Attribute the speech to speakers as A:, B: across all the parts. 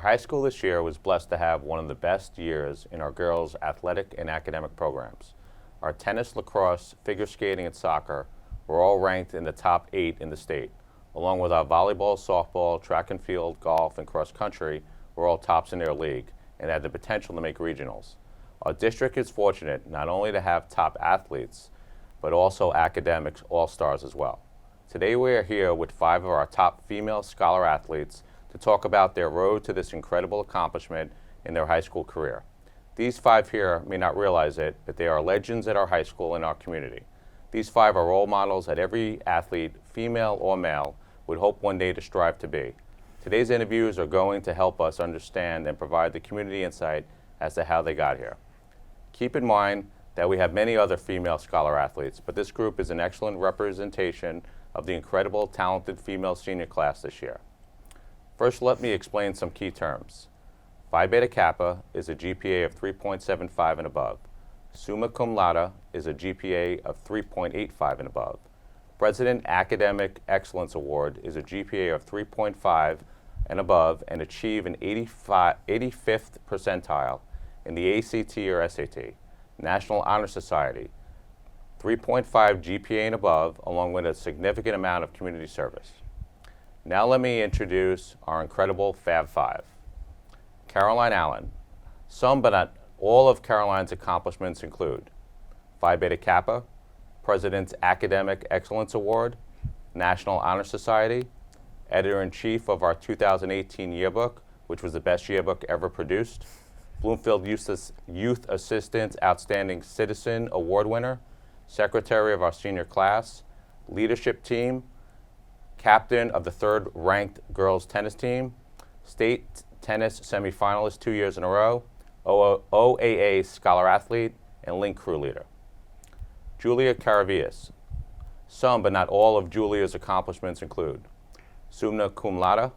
A: high school this year was blessed to have one of the best years in our girls' athletic and academic programs. Our tennis, lacrosse, figure skating, and soccer were all ranked in the top 8 in the state, along with our volleyball, softball, track and field, golf, and cross country were all tops in their league and had the potential to make regionals. Our district is fortunate not only to have top athletes, but also academics all-stars as well. Today we are here with 5 of our top female scholar athletes to talk about their road to this incredible accomplishment in their high school career. These 5 here may not realize it, but they are legends at our high school and our community. These 5 are role models that every athlete, female or male, would hope one day to strive to be. Today's interviews are going to help us understand and provide the community insight as to how they got here. Keep in mind that we have many other female scholar athletes, but this group is an excellent representation of the incredible, talented female senior class this year. First, let me explain some key terms. Phi Beta Kappa is a GPA of 3.75 and above. Summa Cum Laude is a GPA of 3.85 and above. President Academic Excellence Award is a GPA of 3.5 and above and achieve an 85th percentile in the ACT or SAT. National Honor Society, 3.5 GPA and above, along with a significant amount of community service. Now let me introduce our incredible Fab 5. Caroline Allen. Some but not all of Caroline's accomplishments include Phi Beta Kappa, President's Academic Excellence Award, National Honor Society, Editor-in-Chief of our 2018 yearbook, which was the best yearbook ever produced, Bloomfield Youth Assistant Outstanding Citizen Award winner, Secretary of our senior class, leadership team, captain of the 3rd ranked girls tennis team, state tennis semifinalist 2 years in a row, OAA scholar athlete, and link crew leader. Julia Caravias. Some but not all of Julia's accomplishments include Summa Cum Laude,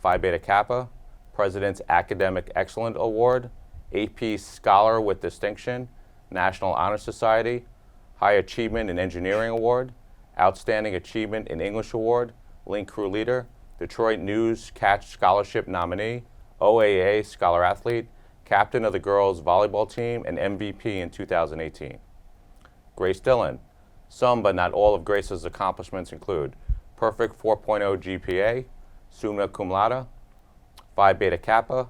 A: Phi Beta Kappa, President's Academic Excellence Award, AP Scholar with Distinction, National Honor Society, High Achievement in Engineering Award, Outstanding Achievement in English Award, Link Crew Leader, Detroit News Catch Scholarship Nominee, OAA Scholar Athlete, Captain of the Girls Volleyball Team, and MVP in 2018. Grace Dillon. Some but not all of Grace's accomplishments include Perfect 4.0 GPA, Summa Cum Laude, Phi Beta Kappa,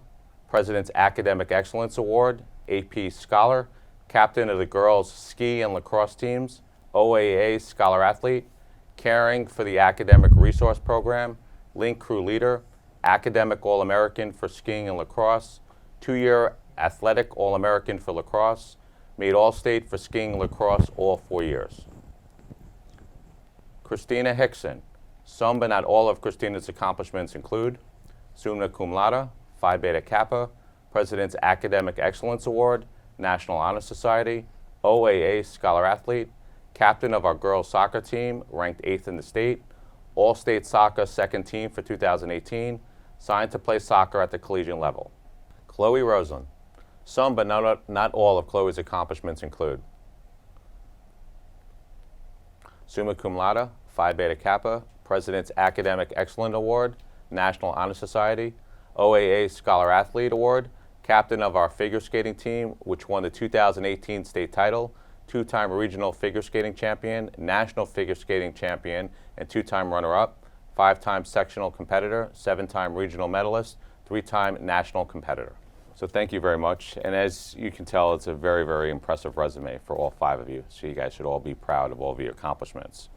A: President's Academic Excellence Award, AP Scholar, Captain of the Girls Ski and Lacrosse Teams, OAA Scholar Athlete, Caring for the Academic Resource Program, Link Crew Leader, Academic All-American for Skiing and Lacrosse, 2-year Athletic All-American for Lacrosse, made All-State for Skiing and Lacrosse all 4 years. Christina Hickson. Some but not all of Christina's accomplishments include Summa Cum Laude, Phi Beta Kappa, President's Academic Excellence Award, National Honor Society, OAA Scholar Athlete, Captain of our girls soccer team, ranked 8th in the state, All-State Soccer 2nd team for 2018, signed to play soccer at the collegiate level. Chloe Roseland. Some but not all of Chloe's accomplishments include Summa Cum Laude, Phi Beta Kappa, President's Academic Excellence Award, National Honor Society, OAA Scholar Athlete Award, Captain of our figure skating team, which won the 2018 state title, 2-time regional figure skating champion, national figure skating champion, and 2-time runner-up, 5-time sectional competitor, 7-time regional medalist, 3-time national competitor. So thank you very much. And as you can tell, it's a very, very impressive resume for all 5 of you. So you guys should all be proud of all of your accomplishments.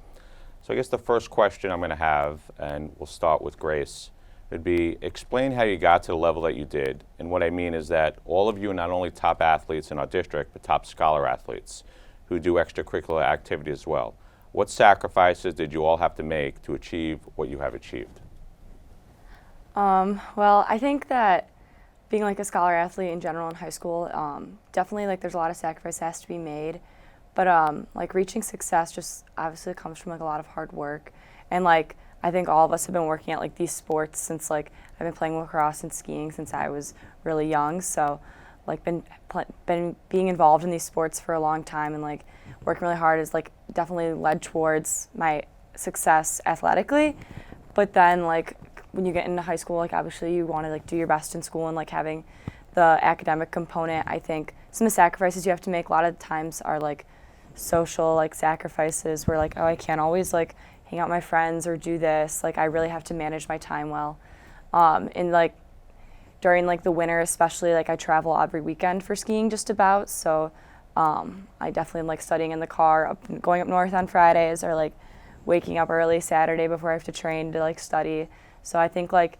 A: So I guess the first question I'm going to have, and we'll start with Grace, would be explain how you got to the level that you did. And what I mean is that all of you are not only top athletes in our district, but top scholar athletes who do extracurricular activities as well. What sacrifices did you all have to make to achieve what you have achieved?
B: Well, I think that being like a scholar athlete in general in high school, definitely like there's a lot of sacrifice that has to be made. But like reaching success just obviously comes from like a lot of hard work. And like I think all of us have been working at like these sports since like I've been playing lacrosse and skiing since I was really young. So like been being involved in these sports for a long time and like working really hard has like definitely led towards my success athletically. But then like when you get into high school, like obviously you want to like do your best in school, and like having the academic component, I think some of the sacrifices you have to make a lot of times are like social like sacrifices where like, oh, I can't always like hang out with my friends or do this. Like I really have to manage my time well. And like during like the winter especially, like I travel every weekend for skiing just about. So I definitely am like studying in the car, going up north on Fridays, or like waking up early Saturday before I have to train to like study. So I think like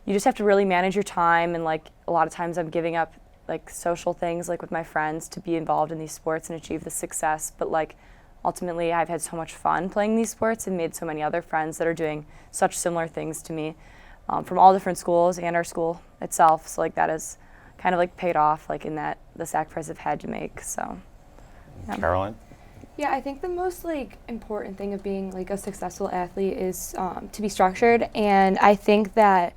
B: you just have to really manage your time, and like a lot of times I'm giving up like social things like with my friends to be involved in these sports and achieve the success. But like ultimately I've had so much fun playing these sports and made so many other friends that are doing such similar things to me from all different schools and our school itself. So like that has kind of like paid off like in that the sacrifice I've had to make. So yeah.
A: Caroline?
C: Yeah, I think the most like important thing of being like a successful athlete is to be structured, and I think that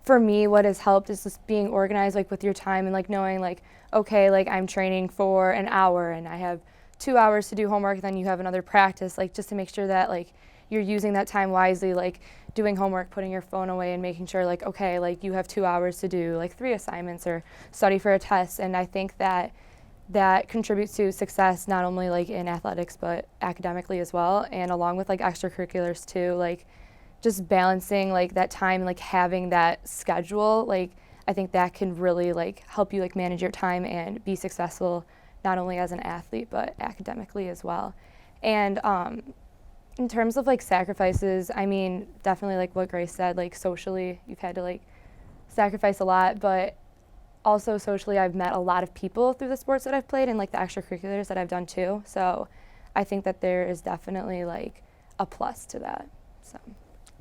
C: for me what has helped is just being organized like with your time, and like knowing like, okay, like I'm training for an hour and I have 2 hours to do homework, then you have another practice, like just to make sure that like you're using that time wisely, like doing homework, putting your phone away, and making sure like, okay, like you have 2 hours to do like 3 assignments or study for a test. And I think that that contributes to success not only like in athletics but academically as well, and along with like extracurriculars too, like just balancing like that time and like having that schedule. Like I think that can really like help you like manage your time and be successful not only as an athlete but academically as well. And in terms of like sacrifices, I mean definitely like what Grace said, like socially you've had to like sacrifice a lot, but also socially I've met a lot of people through the sports that I've played and like the extracurriculars that I've done too. So I think that there is definitely like a plus to that. So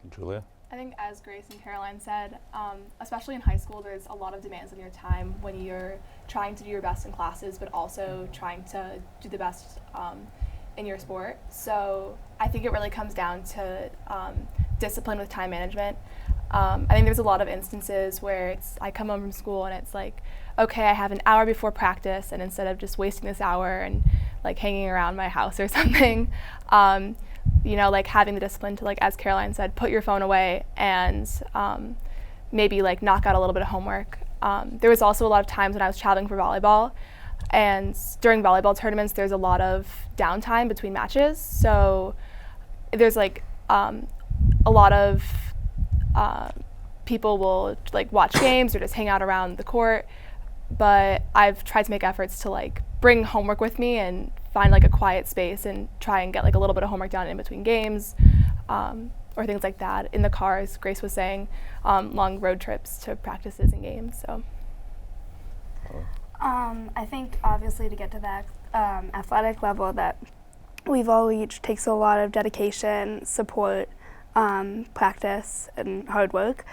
A: Julia?
D: I think as Grace and Caroline said, especially in high school, there's a lot of demands on your time when you're trying to do your best in classes, but also trying to do the best in your sport. So I think it really comes down to discipline with time management. I think there's a lot of instances where I come home from school and it's like, okay, I have an hour before practice, and instead of just wasting this hour and like hanging around my house or something, you know, like having the discipline to, like as Caroline said, put your phone away and maybe like knock out a little bit of homework. There was also a lot of times when I was traveling for volleyball, and during volleyball tournaments there's a lot of downtime between matches, so there's like a lot of people will like watch games or just hang out around the court, but I've tried to make efforts to like bring homework with me and find like a quiet space and try and get like a little bit of homework done in between games, or things like that in the car, as Grace was saying, long road trips to practices and games. So
E: I think obviously to get to that athletic level that we've all reached takes a lot of dedication, support, practice, and hard work.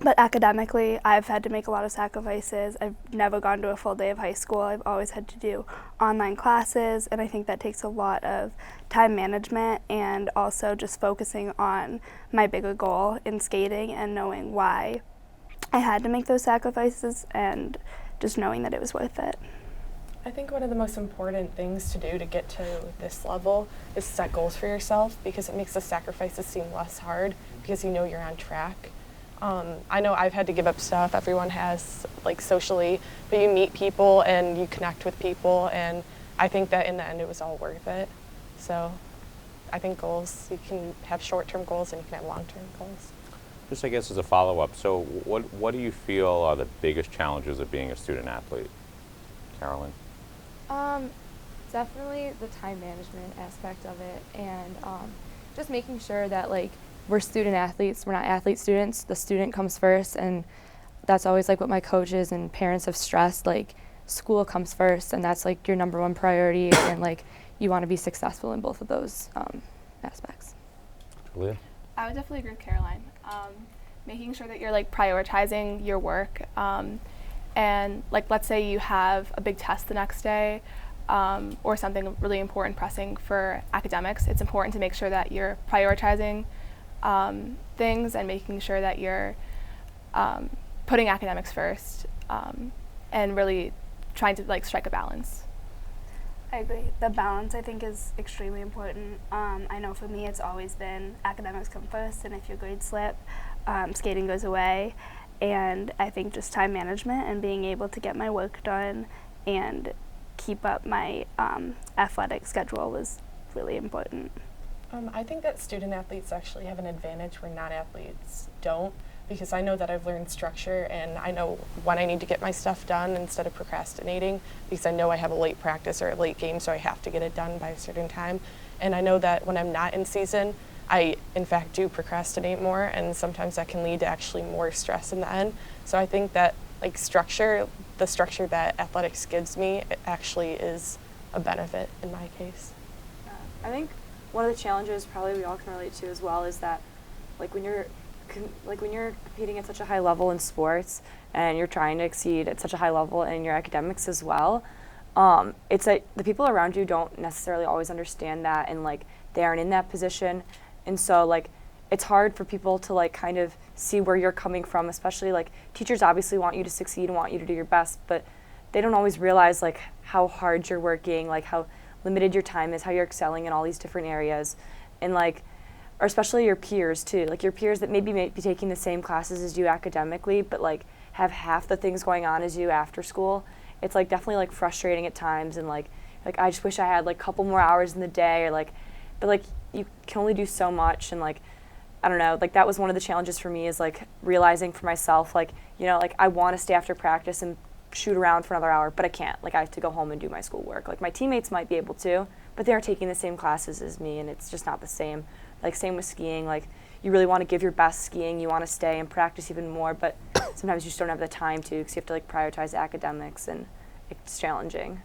E: But academically, I've had to make a lot of sacrifices. I've never gone to a full day of high school. I've always had to do online classes, and I think that takes a lot of time management and also just focusing on my bigger goal in skating and knowing why I had to make those sacrifices and just knowing that it was worth it.
F: I think one of the most important things to do to get to this level is set goals for yourself, because it makes the sacrifices seem less hard because you know you're on track. I know I've had to give up stuff, everyone has, like socially, but you meet people and you connect with people, and I think that in the end it was all worth it. So I think goals, you can have short-term goals and you can have long-term goals.
A: Just I guess as a follow-up, so what do you feel are the biggest challenges of being a student athlete? Carolyn?
C: Definitely the time management aspect of it, and just making sure that like we're student athletes, we're not athlete students. The student comes first, and that's always like what my coaches and parents have stressed, like school comes first, and that's like your number one priority, and like you want to be successful in both of those aspects.
A: Julia?
D: I would definitely agree with Caroline. Making sure that you're like prioritizing your work, and like let's say you have a big test the next day, or something really important pressing for academics, it's important to make sure that you're prioritizing things and making sure that you're putting academics first, and really trying to like strike a balance.
E: I agree. The balance, I think, is extremely important. I know for me it's always been academics come first, and if your grades slip, skating goes away. And I think just time management and being able to get my work done and keep up my athletic schedule was really important.
F: I think that student athletes actually have an advantage where non-athletes don't, because I know that I've learned structure and I know when I need to get my stuff done instead of procrastinating, because I know I have a late practice or a late game, so I have to get it done by a certain time. And I know that when I'm not in season, I in fact do procrastinate more, and sometimes that can lead to actually more stress in the end. So I think that like structure, the structure that athletics gives me, it actually is a benefit in my case.
B: I think one of the challenges probably we all can relate to as well is that like when you're competing at such a high level in sports and you're trying to exceed at such a high level in your academics as well, it's like the people around you don't necessarily always understand that, and like they aren't in that position, and so like it's hard for people to like kind of see where you're coming from, especially like teachers obviously want you to succeed and want you to do your best, but they don't always realize like how hard you're working, like how limited your time is, how you're excelling in all these different areas, and like, or especially your peers too, like your peers that maybe may be taking the same classes as you academically, but like have half the things going on as you after school. It's like definitely like frustrating at times, and like I just wish I had like a couple more hours in the day, or like, but like you can only do so much, and like I don't know, like that was one of the challenges for me, is like realizing for myself, like, you know, like I want to stay after practice and shoot around for another hour, but I can't. Like I have to go home and do my schoolwork. Like my teammates might be able to, but they're taking the same classes as me, and it's just not the same. Like same with skiing, like you really want to give your best skiing, you want to stay and practice even more, but sometimes you just don't have the time to, because you have to like prioritize academics, and it's challenging.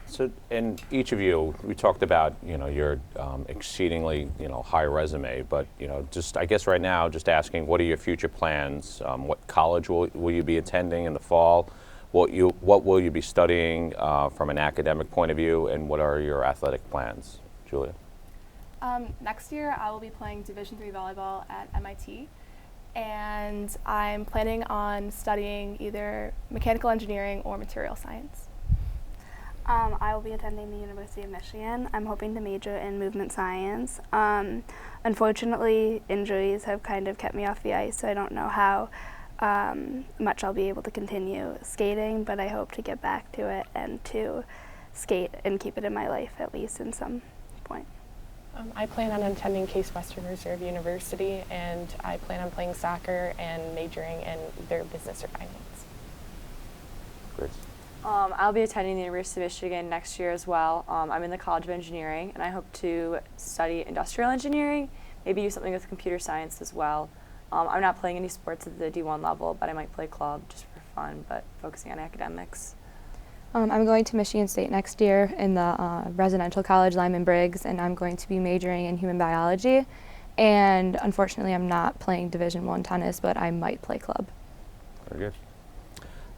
A: So, and each of you, we talked about, you know, your exceedingly, you know, high resume, but, you know, just, I guess right now, just asking, what are your future plans? What college will you be attending in the fall? What will you be studying from an academic point of view, and what are your athletic plans? Julia?
D: Next year, I will be playing Division III volleyball at MIT, and I'm planning on studying either mechanical engineering or material science.
E: I will be attending the University of Michigan. I'm hoping to major in movement science. Unfortunately, injuries have kind of kept me off the ice, so I don't know how much I'll be able to continue skating, but I hope to get back to it and to skate and keep it in my life at least in some point.
F: I plan on attending Case Western Reserve University, and I plan on playing soccer and majoring in either business or finance.
A: Great.
B: I'll be attending the University of Michigan next year as well. I'm in the College of Engineering, and I hope to study industrial engineering, maybe do something with computer science as well. I'm not playing any sports at the D1 level, but I might play club just for fun, but focusing on academics.
C: I'm going to Michigan State next year in the residential college, Lyman Briggs, and I'm going to be majoring in human biology. And unfortunately, I'm not playing Division I tennis, but I might play club.
A: Very good.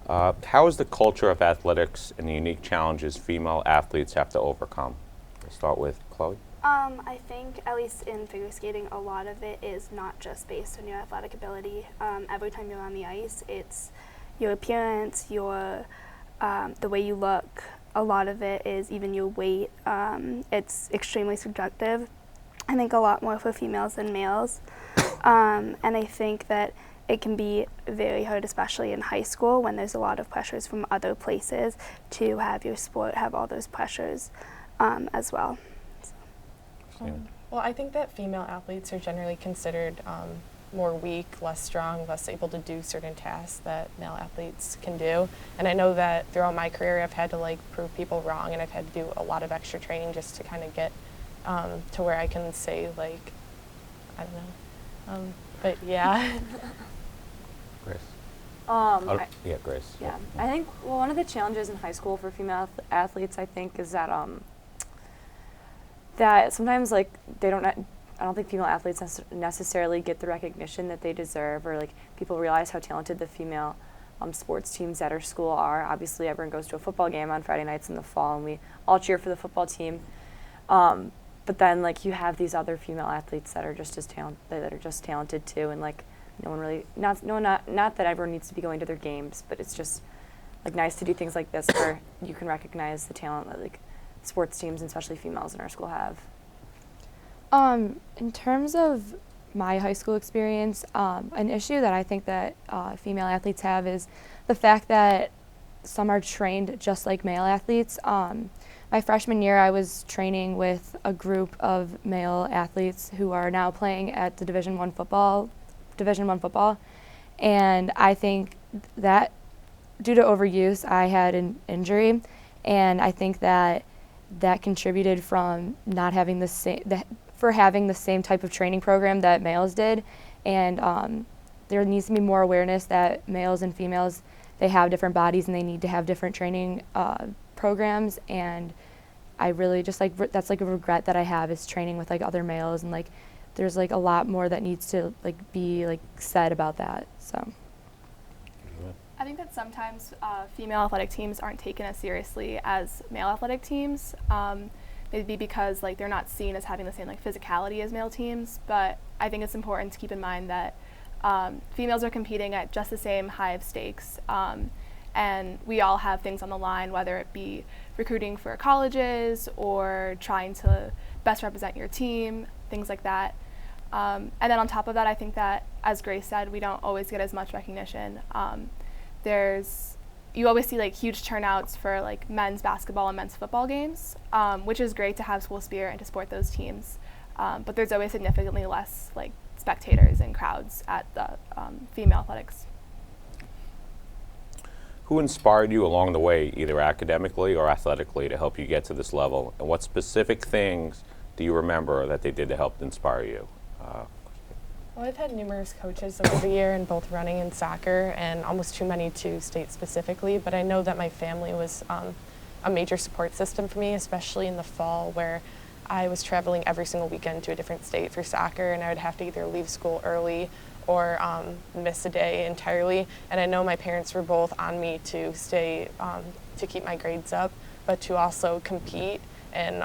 A: How is the culture of athletics and the unique challenges female athletes have to overcome? We'll start with Chloe.
E: I think, at least in figure skating, a lot of it is not just based on your athletic ability. Every time you're on the ice, it's your appearance, your the way you look. A lot of it is even your weight. It's extremely subjective. I think a lot more for females than males. And I think that it can be very hard, especially in high school, when there's a lot of pressures from other places, to have your sport have all those pressures as well.
F: Well, I think that female athletes are generally considered more weak, less strong, less able to do certain tasks that male athletes can do. And I know that throughout my career, I've had to like prove people wrong, and I've had to do a lot of extra training just to kind of get to where I can say, like, I don't know, but yeah.
A: Grace.
B: Yeah,
A: Grace.
B: Yeah, I think, well, one of the challenges in high school for female athletes, I think, is that that sometimes like I don't think female athletes necessarily get the recognition that they deserve, or like people realize how talented the female sports teams at our school are. Obviously, everyone goes to a football game on Friday nights in the fall, and we all cheer for the football team. But then like you have these other female athletes that are just as talented too, and like no one really not that everyone needs to be going to their games, but it's just like nice to do things like this where you can recognize the talent that like sports teams, and especially females in our school, have.
C: In terms of my high school experience, an issue that I think that female athletes have is the fact that some are trained just like male athletes. My freshman year, I was training with a group of male athletes who are now playing at the Division I football, and I think that due to overuse, I had an injury, and I think that contributed from not having having the same type of training program that males did, and there needs to be more awareness that males and females, they have different bodies and they need to have different training programs, and I really just that's like a regret that I have, is training with like other males, and like there's like a lot more that needs to like be like said about that. So
D: I think that sometimes female athletic teams aren't taken as seriously as male athletic teams. Maybe because like they're not seen as having the same like physicality as male teams, but I think it's important to keep in mind that females are competing at just the same high of stakes, and we all have things on the line, whether it be recruiting for colleges or trying to best represent your team, things like that. And then on top of that, I think that, as Grace said, we don't always get as much recognition. You always see like huge turnouts for like men's basketball and men's football games, which is great to have school spirit and to support those teams. But there's always significantly less like spectators and crowds at the female athletics.
A: Who inspired you along the way, either academically or athletically, to help you get to this level? And what specific things do you remember that they did to help inspire you?
F: Well, I've had numerous coaches over the year in both running and soccer, and almost too many to state specifically, but I know that my family was a major support system for me, especially in the fall, where I was traveling every single weekend to a different state for soccer, and I would have to either leave school early or miss a day entirely. And I know my parents were both on me to stay, to keep my grades up, but to also compete. And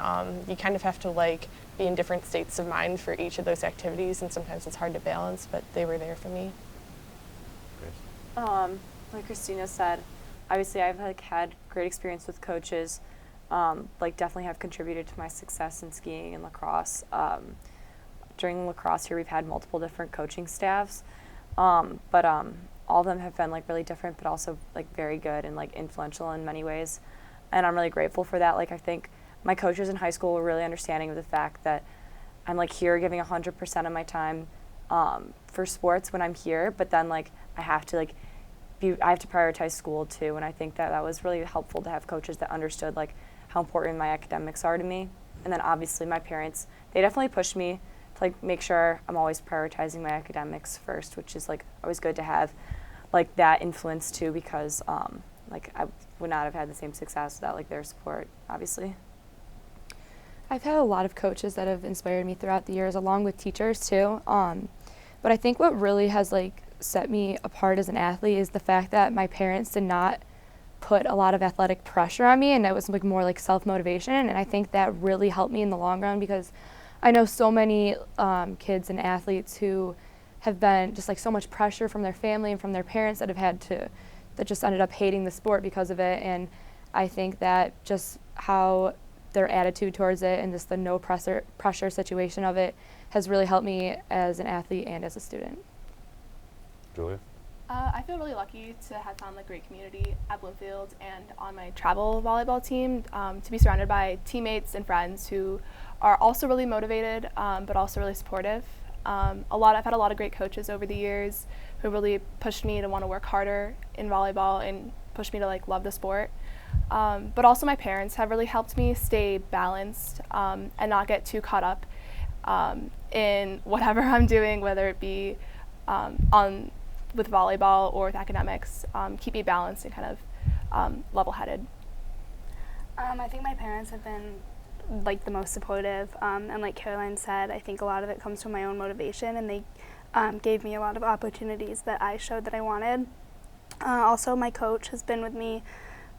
F: you kind of have to like be in different states of mind for each of those activities, and sometimes it's hard to balance, but they were there for me.
B: Like Christina said, obviously I've like had great experience with coaches, like definitely have contributed to my success in skiing and lacrosse. During lacrosse here, we've had multiple different coaching staffs, but all of them have been like really different, but also like very good and like influential in many ways, and I'm really grateful for that. Like I think my coaches in high school were really understanding of the fact that I'm like here giving 100% of my time for sports when I'm here, but then like I have to prioritize school too, and I think that was really helpful to have coaches that understood like how important my academics are to me. And then obviously my parents, they definitely pushed me to like make sure I'm always prioritizing my academics first, which is like always good to have like that influence too, because like I would not have had the same success without like their support, obviously.
C: I've had a lot of coaches that have inspired me throughout the years, along with teachers too. But I think what really has like set me apart as an athlete is the fact that my parents did not put a lot of athletic pressure on me, and it was like more like self-motivation. And I think that really helped me in the long run, because I know so many kids and athletes who have been just like so much pressure from their family and from their parents that just ended up hating the sport because of it. And I think that just how their attitude towards it and just the no pressure situation of it has really helped me as an athlete and as a student.
A: Julia?
D: I feel really lucky to have found a great community at Bloomfield and on my travel volleyball team, to be surrounded by teammates and friends who are also really motivated, but also really supportive. I've had a lot of great coaches over the years who really pushed me to want to work harder in volleyball and pushed me to like love the sport. But also my parents have really helped me stay balanced and not get too caught up in whatever I'm doing, whether it be with volleyball or with academics. Keep me balanced and kind of level-headed.
E: I think my parents have been like the most supportive, and like Caroline said, I think a lot of it comes from my own motivation, and they gave me a lot of opportunities that I showed that I wanted. Also, my coach has been with me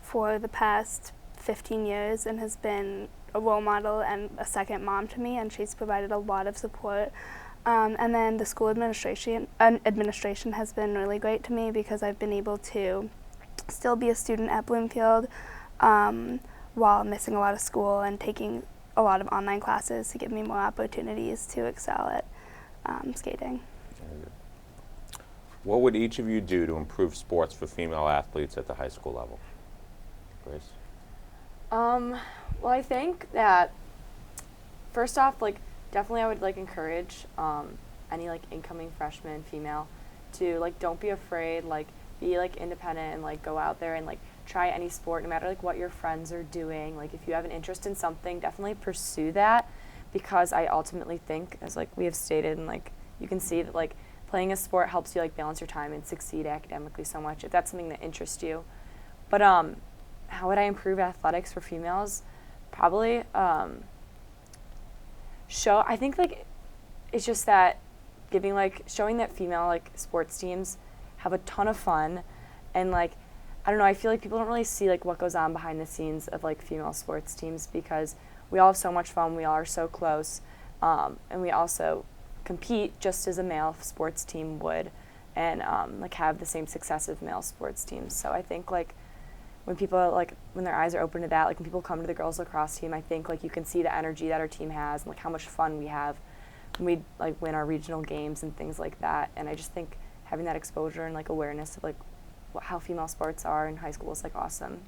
E: for the past 15 years and has been a role model and a second mom to me, and she's provided a lot of support. And then the school administration has been really great to me, because I've been able to still be a student at Bloomfield while missing a lot of school and taking a lot of online classes to give me more opportunities to excel at skating.
A: Very good. What would each of you do to improve sports for female athletes at the high school level? Grace?
B: Well, I think that first off, like, definitely I would like encourage any like incoming freshman female to like don't be afraid, like be like independent and like go out there and like try any sport no matter like what your friends are doing. Like if you have an interest in something, definitely pursue that, because I ultimately think, as like we have stated, and like you can see that like playing a sport helps you like balance your time and succeed academically so much if that's something that interests you. But how would I improve athletics for females? Probably I think like it's just that showing that female like sports teams have a ton of fun, and like I don't know, I feel like people don't really see like what goes on behind the scenes of like female sports teams, because we all have so much fun, we all are so close, and we also compete just as a male sports team would, and like have the same success of male sports teams. So I think like when their eyes are open to that, like when people come to the girls lacrosse team, I think like you can see the energy that our team has and like how much fun we have when we like win our regional games and things like that. And I just think having that exposure and like awareness of like how female sports are in high school is like awesome.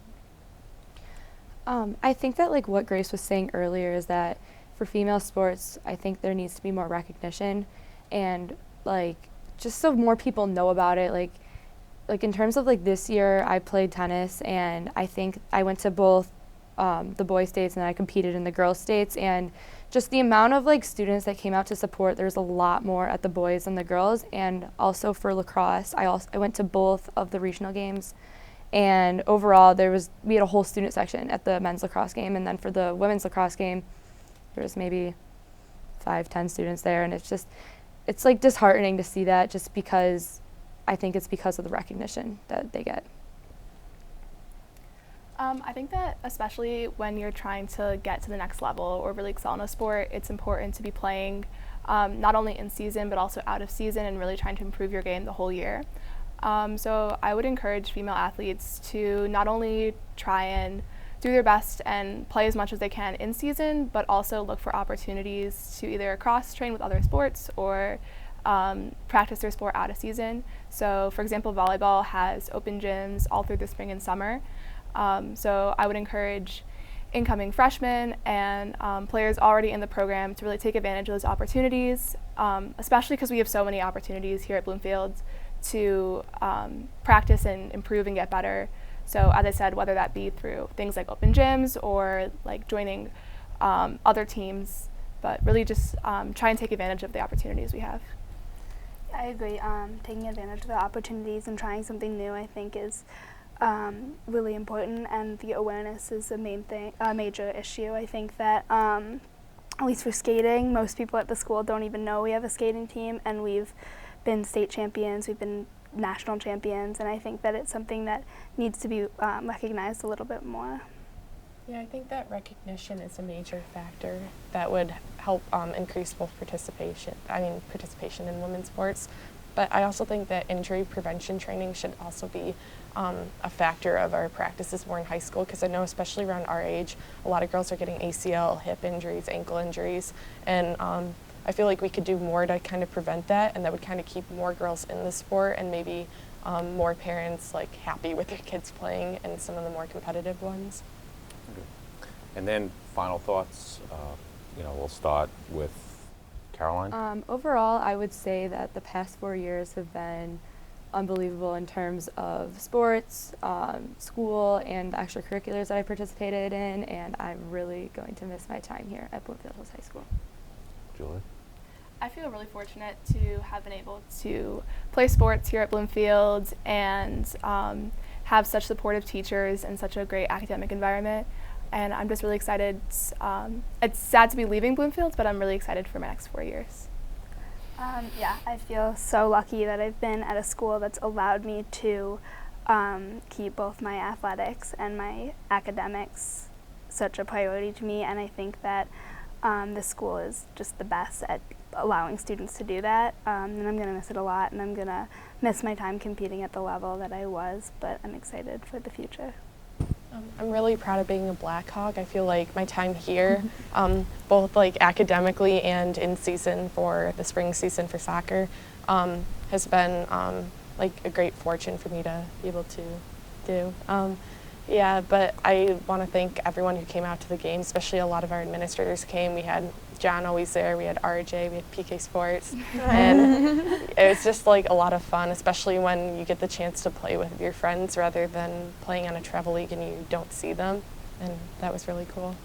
C: I think that like what Grace was saying earlier is that for female sports, I think there needs to be more recognition, and like just so more people know about it. Like in terms of like this year, I played tennis, and I think I went to both the boys' states, and then I competed in the girls' states, and just the amount of like students that came out to support, there's a lot more at the boys than the girls. And also for lacrosse, I went to both of the regional games, and overall we had a whole student section at the men's lacrosse game, and then for the women's lacrosse game, there was maybe 5-10 students there, and it's like disheartening to see that, just because I think it's because of the recognition that they get.
D: I think that especially when you're trying to get to the next level or really excel in a sport, it's important to be playing not only in season but also out of season, and really trying to improve your game the whole year. So I would encourage female athletes to not only try and do their best and play as much as they can in season, but also look for opportunities to either cross-train with other sports or practice their sport out of season. So for example, volleyball has open gyms all through the spring and summer. So I would encourage incoming freshmen and players already in the program to really take advantage of those opportunities, especially because we have so many opportunities here at Bloomfield to practice and improve and get better. So as I said, whether that be through things like open gyms or like joining other teams, but really just try and take advantage of the opportunities we have.
E: I agree. Taking advantage of the opportunities and trying something new, I think, is really important, and the awareness is a major issue. I think that at least for skating, most people at the school don't even know we have a skating team, and we've been state champions, we've been national champions, and I think that it's something that needs to be recognized a little bit more.
F: Yeah, I think that recognition is a major factor that would help increase both participation in women's sports. But I also think that injury prevention training should also be a factor of our practices more in high school, because I know especially around our age, a lot of girls are getting ACL, hip injuries, ankle injuries, and I feel like we could do more to kind of prevent that, and that would kind of keep more girls in the sport, and maybe more parents like happy with their kids playing in some of the more competitive ones.
A: And then final thoughts, we'll start with Caroline.
C: Overall, I would say that the past 4 years have been unbelievable in terms of sports, school, and extracurriculars that I participated in, and I'm really going to miss my time here at Bloomfield Hills High School.
A: Julie?
D: I feel really fortunate to have been able to play sports here at Bloomfield and have such supportive teachers and such a great academic environment. And I'm just really excited. It's sad to be leaving Bloomfield, but I'm really excited for my next 4 years.
E: Yeah, I feel so lucky that I've been at a school that's allowed me to keep both my athletics and my academics such a priority to me, and I think that This school is just the best at allowing students to do that, and I'm going to miss it a lot, and I'm going to miss my time competing at the level that I was, but I'm excited for the future.
F: I'm really proud of being a Blackhawk. I feel like my time here, both like academically and in season for the spring season for soccer, has been like a great fortune for me to be able to do. Yeah, but I want to thank everyone who came out to the game, especially a lot of our administrators came. We had John always there, we had RJ, we had PK Sports, and it was just like a lot of fun, especially when you get the chance to play with your friends rather than playing on a travel league and you don't see them, and that was really cool.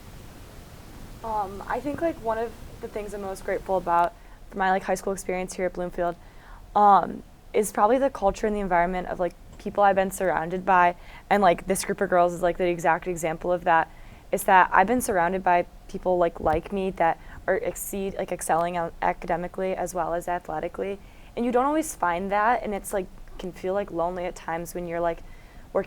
B: I think like one of the things I'm most grateful about for my like high school experience here at Bloomfield is probably the culture and the environment of like people I've been surrounded by, and like this group of girls is like the exact example of that. Is that I've been surrounded by people like me that are excelling academically as well as athletically, and you don't always find that, and it's like can feel like lonely at times when you're like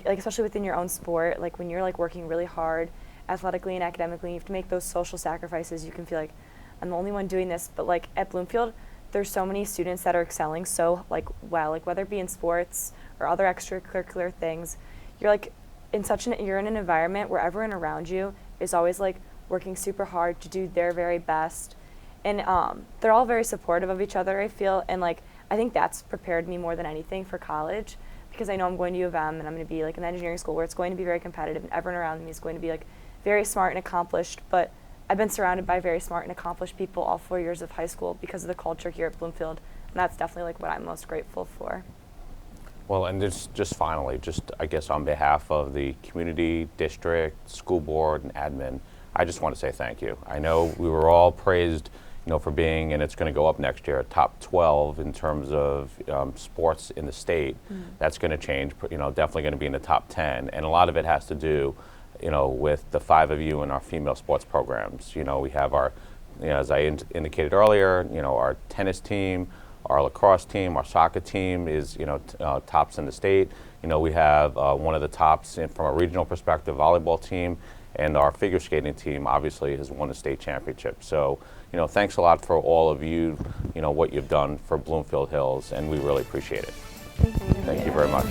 B: especially within your own sport, like when you're like working really hard athletically and academically, you have to make those social sacrifices. You can feel like I'm the only one doing this, but like at Bloomfield there's so many students that are excelling so like well, like whether it be in sports or other extracurricular things. You're like you're in an environment where everyone around you is always like working super hard to do their very best, and they're all very supportive of each other, I feel, and like I think that's prepared me more than anything for college, because I know I'm going to U of M and I'm going to be like an engineering school where it's going to be very competitive and everyone around me is going to be like very smart and accomplished, but I've been surrounded by very smart and accomplished people all 4 years of high school because of the culture here at Bloomfield, and that's definitely like what I'm most grateful for.
A: Well, and just finally, just I guess on behalf of the community, district, school board, and admin, I just want to say thank you. I know we were all praised, for being, and it's going to go up next year, top 12 in terms of sports in the state. That's going to change, definitely going to be in the top 10, and a lot of it has to do, with the 5 of you in our female sports programs. We have our, as I indicated earlier, our tennis team, our lacrosse team, our soccer team is, tops in the state. We have one of the tops from a regional perspective, volleyball team, and our figure skating team obviously has won the state championship. So, thanks a lot for all of you, what you've done for Bloomfield Hills, and we really appreciate it. Thank you very much.